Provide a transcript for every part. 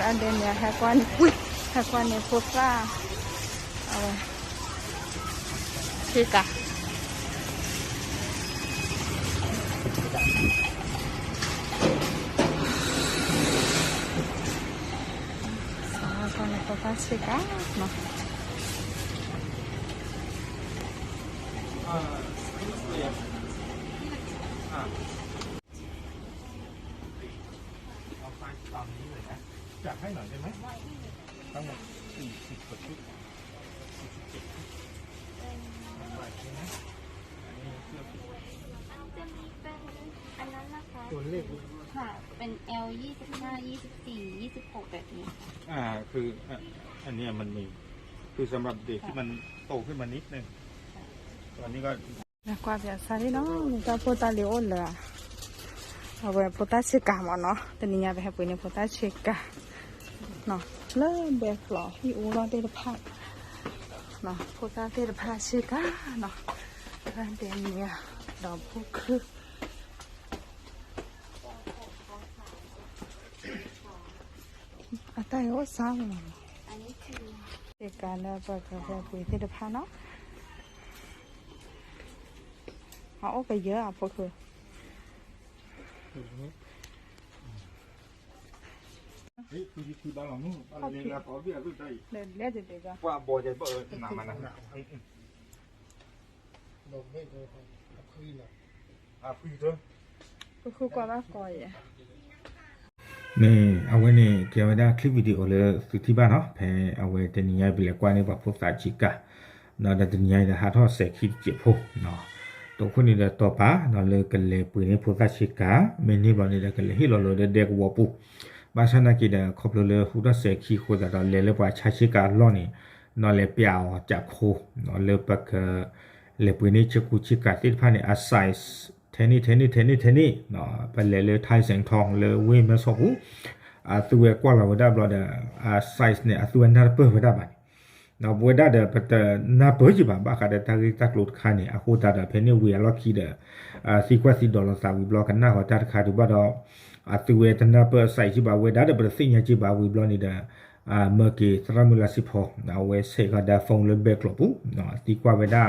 adanya hewan, hewan yang putra, Chica. Hewan yang putra Chica, no.จัดให้หน่อยได้ไหมทั้งหมด40กว่าชุด47ชุดใช่ไหมอันนี้เสื้อ จะมีเป็นอันนั้นนะคะ ตัวเลข ค่ะเป็น L 25 24 26แบบนี้ คืออันนี้มันมีคือสำหรับเด็กที่มันโตขึ้นมานิดนึงตอนนี้ก็ Qua việc sai nó, người ta phụ ta liều lửa, rồi phụ ta chia cả mà nó, từ nhà về học phụ ta chia cả, nó lên bè lọ hi u lo đây là phạt, nó phụ ta đây là phạt chia cả, nó ra đến nhà đó phụ cứ, tay ớt sao mà, อันนี้คือ chia cả là bè về phụ đây là phạt nó. Họ cái dứa à phụ khử.คือบ้านเรานู่นบ้านเราเนี่ยพอเบี้ยรุ่นใด Để lết thì để ra. ว่าบ่ใจเปิดหนามันนะลงไม่เลยครับคุยเลยคุยเถอะ Phụ khử qua bác coi vậy. นี่เอาไว้นี่เกี่ยวกับคลิปวิดีโอเลยสุดที่บ้านเนาะแพเอาไว้แต่นี่ไปเลยกว่านี่แบบพวกสาจิกะเนาะแต่นี่นะฮะทอดเสกคิดเจ็บพวกเนาะตัวคนนี้ตัวป้าเนาะเลยกันเลยปืนนี่พวกสาจิกะไม่นี่บอลนี่กันเลยฮิโลโลเด็กวัวปุ๊บาชนะกี่เดือนครบเลยหุ่นเสกขี้โคตรเราเลยว่าชาชิกาล้อนี่เนาะเลยเปียวจากโคเนาะเลยปักเลยปืนนี่ชิกุชิกาติดพันนี่อาศัยเทนี่เนาะไปเลยไทยแสงทองเลยเว้ยมาสกุตัวกว่าเราได้บลอดไซส์เนี่ยตัวน่าเปิดได้บ้างเนาะบัวได้เดี๋ยวแต่น่าเปิดจีบบ้ากันแต่ถ้าที่ตักหลุดขาเนี่ยคู่ตาเดี๋ยวเพนนี่เวียล็อกคีเดอร์$40สามวิบล็อกกันหน้าหัวตาขาดูบ้าดอกตัวท่านน่าเปิดใส่จีบเวด้าเดี๋ยวเป็นสิ่งจีบวิบล็อกนี่เด้อเมื่อกี้สระมุลาสิพอเนาะเวสเซก็ได้ฟงเลยเบรกหลบปุ๊บเนาะที่กว่าเวด้า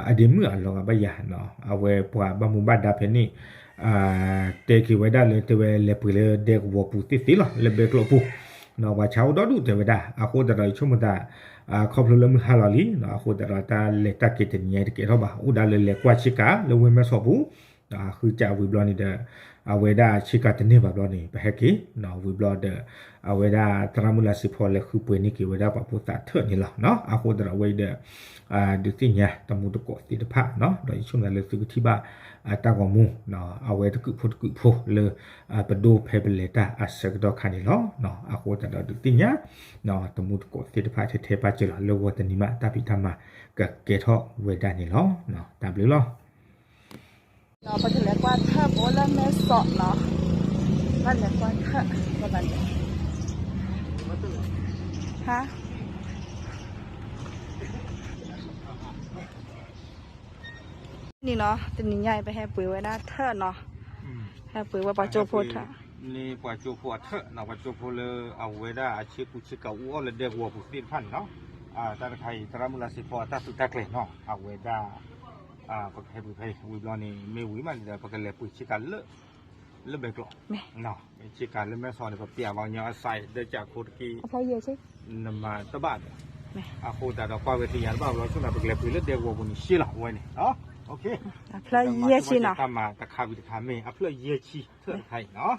อดีตเมื่อลงกับใบยาเนาะเอาไว้ปว่าบางมุมบ้านดาเพนนี่เตะกี่ไว้ได้เลยเตะเลยปุ๋ยเลยเด็กวัวปุ๋ยติดหรอเลยเบรกหลบปุ๊บเนาะว่าเช้าดอดูเตะไว้ได้อาโคตรเราชั่วโมงได้ครอบครัวเริ่มฮาลาลีเนาะอาโคตรเราตาเล็กตาเกิดเนี่ยเกิดเราบ้าอุดาเลยเล็กกว่าชิกาเลยเว้นมาสอบปุ๊คือจะวิบลอนี่เด้อเอาไว้ได้ชิกาตัวนี้แบบลอนี่ไปให้กี่เนาะวิบลอเด้อเอาไว้ได้ตรามุลาสิพอเลยคือปุ๋ยนี่กี่ไว้ได้แบบพุทธะเถิดนี่หรอเนาะอาโคตรเราไว้เด้อดูที่เนี่ยตมุตโกติดผ้าเนาะโดยช่วงนั้นเลยซื้อที่บ้านตากมูเนาะเอาไว้ตะกุพุทกุพุเลยไปดูเพเบเลต้าสักดอกคันนี่หรอเนาะอาโคตรเราดูที่เนี่ยเนาะตมุตโกติดผ้าเทปาเจริญเลวตันิมาตาพิธามากับเกทอไว้ได้นี่หรอเนาะตามเลยหรอNó có thể là qua thơ bố là mẹ sọ nó. Bắt là qua thơ và bạn này. Hả?นี่เนาะตัวนี้ใหญ่ไปให้ปุ๋ยไว้ได้เถอะเนาะให้ปุ๋ยว่าปลาโจโพดเถอะนี่ปลาโจโพดเถอะเนาะปลาโจโพเลยเอาไว้ได้อาชีพกุชิกาอ้วนเลยเด็กวัวผู้ติดพันเนาะตาไทยตรามุลาสิพอตาสุดตะเกลเนาะเอาไว้ได้ปักให้ปุ๋ยวิบลอนี่ไม่วิมันแต่ปักเลยปุ๋ยชิกาเลอะเบกหรอกเนาะชิกาเลอะแม่ซอนเนี่ยเปียบางอย่างใส่เดจากโคตรกี้ใช่เยอะใช่นมาตะบ้านโคตรเราปล่อยไปที่ยันบ้านเราช่วงนั้นปักเลยปุ๋ยเลอะเด็กวัวบุญชีละไว้เนี่ยเนาะโอเคเพลย์เยอะชีเนาะทำมาตะขาวิตาเมย์เพลย์เยอะชีเท่าไทยเนาะ